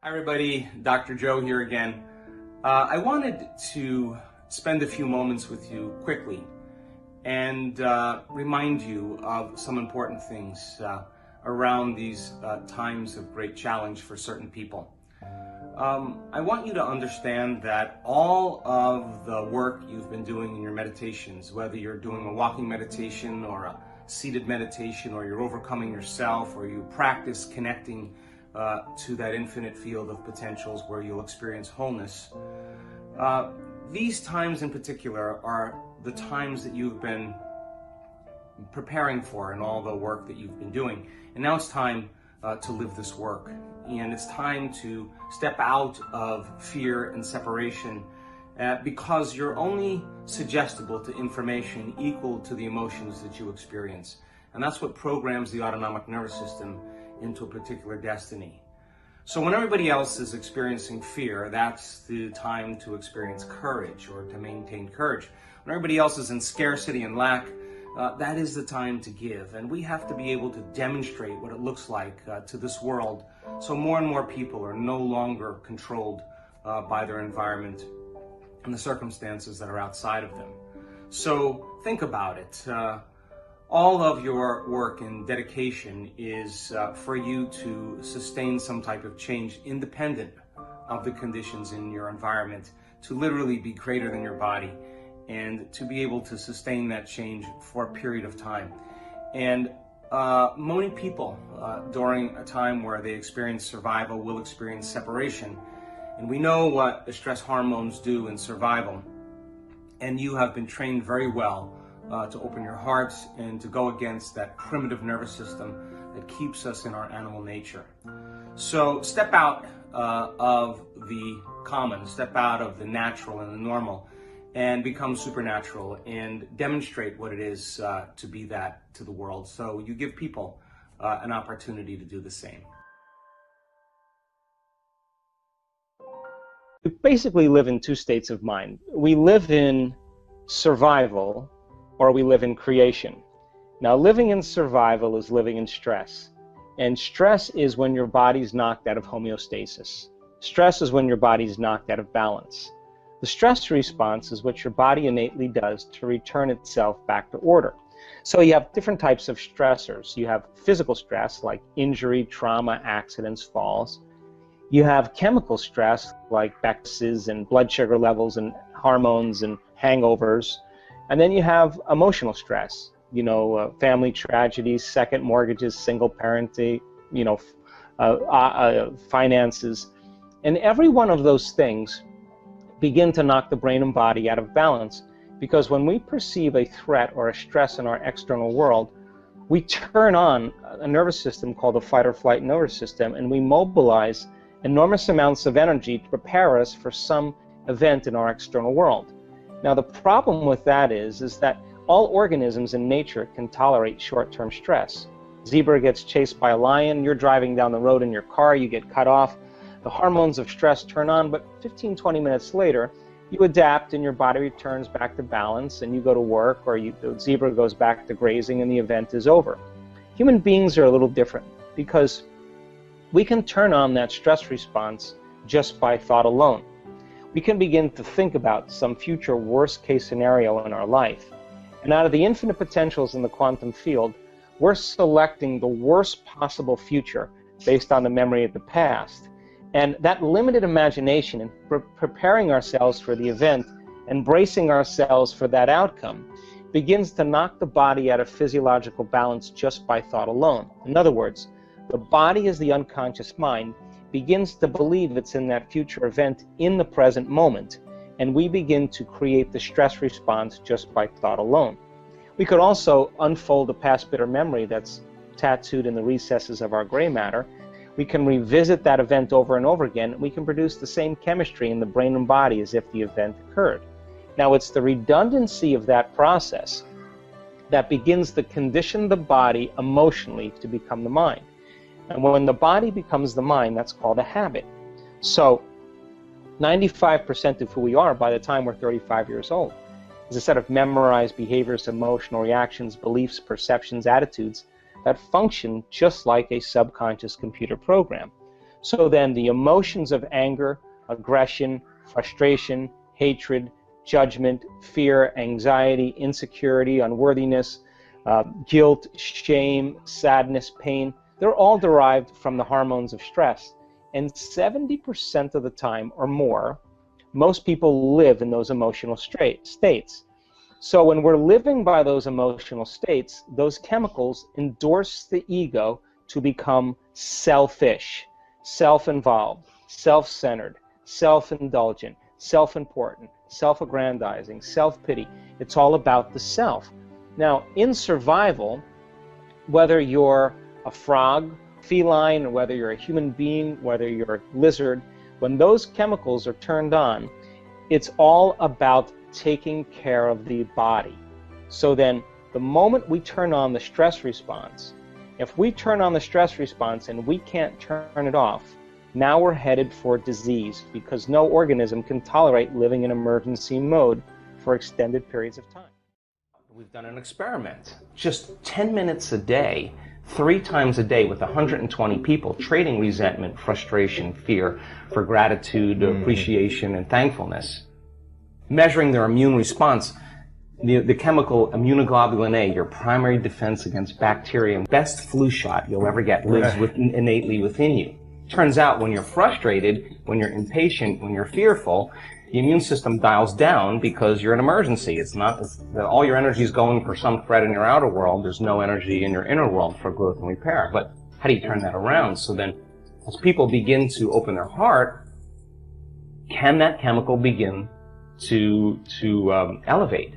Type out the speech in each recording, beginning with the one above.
Hi everybody, Dr. Joe here again. I wanted to spend a few moments with you quickly and remind you of some important things around these times of great challenge for certain people. I want you to understand that all of the work you've been doing in your meditations, whether you're doing a walking meditation or a seated meditation, or you're overcoming yourself, or you practice connecting to that infinite field of potentials where you'll experience wholeness. These times in particular are the times that you've been preparing for in all the work that you've been doing. And now it's time to live this work. And it's time to step out of fear and separation because you're only suggestible to information equal to the emotions that you experience. And that's what programs the autonomic nervous system into a particular destiny. So when everybody else is experiencing fear, that's the time to experience courage or to maintain courage. When everybody else is in scarcity and lack, that is the time to give. And we have to be able to demonstrate what it looks like to this world, so more and more people are no longer controlled by their environment and the circumstances that are outside of them. So think about it. All of your work and dedication is for you to sustain some type of change independent of the conditions in your environment, to literally be greater than your body and to be able to sustain that change for a period of time. And many people during a time where they experience survival will experience separation. And we know what the stress hormones do in survival. And you have been trained very well to open your hearts and to go against that primitive nervous system that keeps us in our animal nature. So step out of the common, step out of the natural and the normal, and become supernatural and demonstrate what it is to be that to the world. So you give people an opportunity to do the same. We basically live in two states of mind. We live in survival, or we live in creation. Now, living in survival is living in stress. And stress is when your body's knocked out of homeostasis. Stress is when your body's knocked out of balance. The stress response is what your body innately does to return itself back to order. So you have different types of stressors. You have physical stress like injury, trauma, accidents, falls. You have chemical stress like vexes and blood sugar levels and hormones and hangovers. And then you have emotional stress, family tragedies, second mortgages, single parenting, finances. And every one of those things begin to knock the brain and body out of balance, because when we perceive a threat or a stress in our external world, we turn on a nervous system called the fight or flight nervous system, and we mobilize enormous amounts of energy to prepare us for some event in our external world. Now, the problem with that is that all organisms in nature can tolerate short-term stress. Zebra gets chased by a lion, you're driving down the road in your car, you get cut off, the hormones of stress turn on, but 15-20 minutes later, you adapt and your body returns back to balance and you go to work, or the zebra goes back to grazing and the event is over. Human beings are a little different because we can turn on that stress response just by thought alone. We can begin to think about some future worst-case scenario in our life. And out of the infinite potentials in the quantum field, we're selecting the worst possible future based on the memory of the past. And that limited imagination and preparing ourselves for the event and bracing ourselves for that outcome begins to knock the body out of physiological balance just by thought alone. In other words, the body is the unconscious mind, begins to believe it's in that future event in the present moment, and we begin to create the stress response just by thought alone. We could also unfold a past bitter memory that's tattooed in the recesses of our gray matter. We can revisit that event over and over again, and we can produce the same chemistry in the brain and body as if the event occurred. Now, it's the redundancy of that process that begins to condition the body emotionally to become the mind. And when the body becomes the mind, that's called a habit. So 95% of who we are by the time we're 35 years old is a set of memorized behaviors, emotional reactions, beliefs, perceptions, attitudes that function just like a subconscious computer program. So then the emotions of anger, aggression, frustration, hatred, judgment, fear, anxiety, insecurity, unworthiness, guilt, shame, sadness, pain, they're all derived from the hormones of stress. And 70% of the time or more, most people live in those emotional states. So when we're living by those emotional states, those chemicals endorse the ego to become selfish, self-involved, self-centered, self-indulgent, self-important, self-aggrandizing, self-pity. It's all about the self. Now, in survival, whether you're a frog, feline, or whether you're a human being, whether you're a lizard, when those chemicals are turned on, it's all about taking care of the body. So then, the moment we turn on the stress response, if we turn on the stress response and we can't turn it off, now we're headed for disease, because no organism can tolerate living in emergency mode for extended periods of time. We've done an experiment. Just 10 minutes a day, 3 times a day with 120 people, trading resentment, frustration, fear for gratitude, appreciation, and thankfulness. Measuring their immune response, the chemical immunoglobulin A, your primary defense against bacteria, best flu shot you'll ever get, lives innately within you. Turns out when you're frustrated, when you're impatient, when you're fearful, the immune system dials down because you're in an emergency. All your energy is going for some threat in your outer world. There's no energy in your inner world for growth and repair. But how do you turn that around? So then, as people begin to open their heart, can that chemical begin to elevate?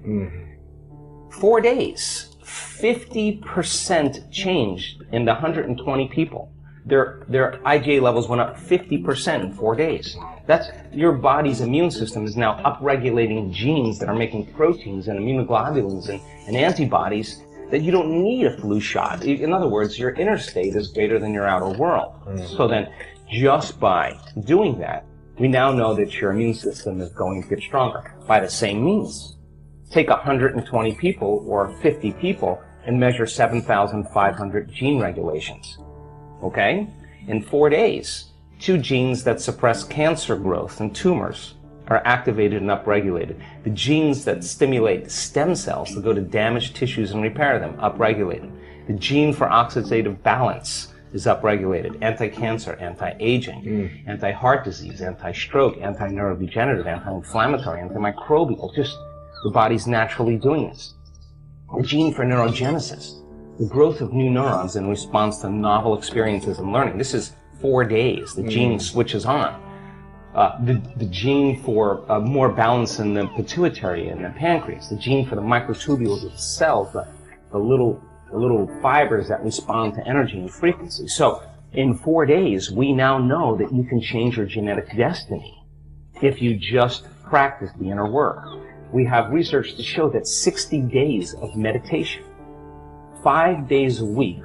4 days, 50% changed in the 120 people. Their IgA levels went up 50% in 4 days. That's your body's immune system is now upregulating genes that are making proteins and immunoglobulins and antibodies that you don't need a flu shot. In other words, your inner state is greater than your outer world. So then, just by doing that, we now know that your immune system is going to get stronger. By the same means, take 120 people or 50 people and measure 7,500 gene regulations. Okay? In 4 days, 2 genes that suppress cancer growth and tumors are activated and upregulated. The genes that stimulate stem cells to go to damaged tissues and repair them, upregulated. The gene for oxidative balance is upregulated. Anti-cancer, anti-aging, anti-heart disease, anti-stroke, anti-neurodegenerative, anti-inflammatory, antimicrobial. Just the body's naturally doing this. The gene for neurogenesis, the growth of new neurons in response to novel experiences and learning. This is 4 days. The gene switches on. The gene for more balance in the pituitary and the pancreas. The gene for the microtubules of the cells, the little fibers that respond to energy and frequency. So in 4 days, we now know that you can change your genetic destiny if you just practice the inner work. We have research to show that 60 days of meditation, 5 days a week,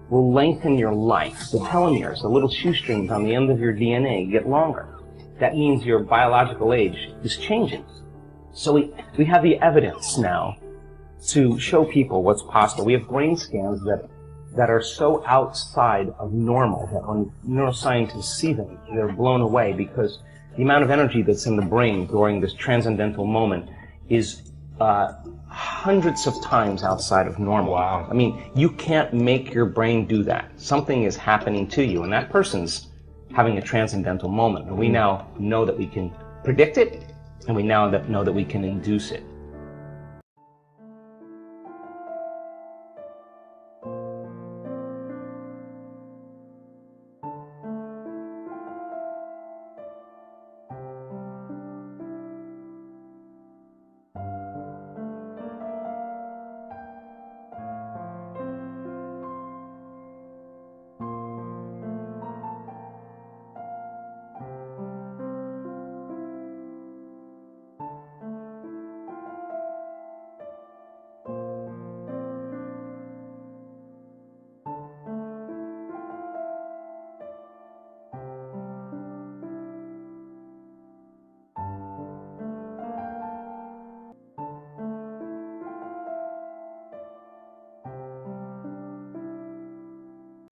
will lengthen your life. The telomeres, the little shoestrings on the end of your DNA, get longer. That means your biological age is changing. So we have the evidence now to show people what's possible. We have brain scans that are so outside of normal that when neuroscientists see them, they're blown away, because the amount of energy that's in the brain during this transcendental moment is hundreds of times outside of normal. Wow. I mean, you can't make your brain do that. Something is happening to you, and that person's having a transcendental moment. And we now know that we can predict it, and we now know that we can induce it.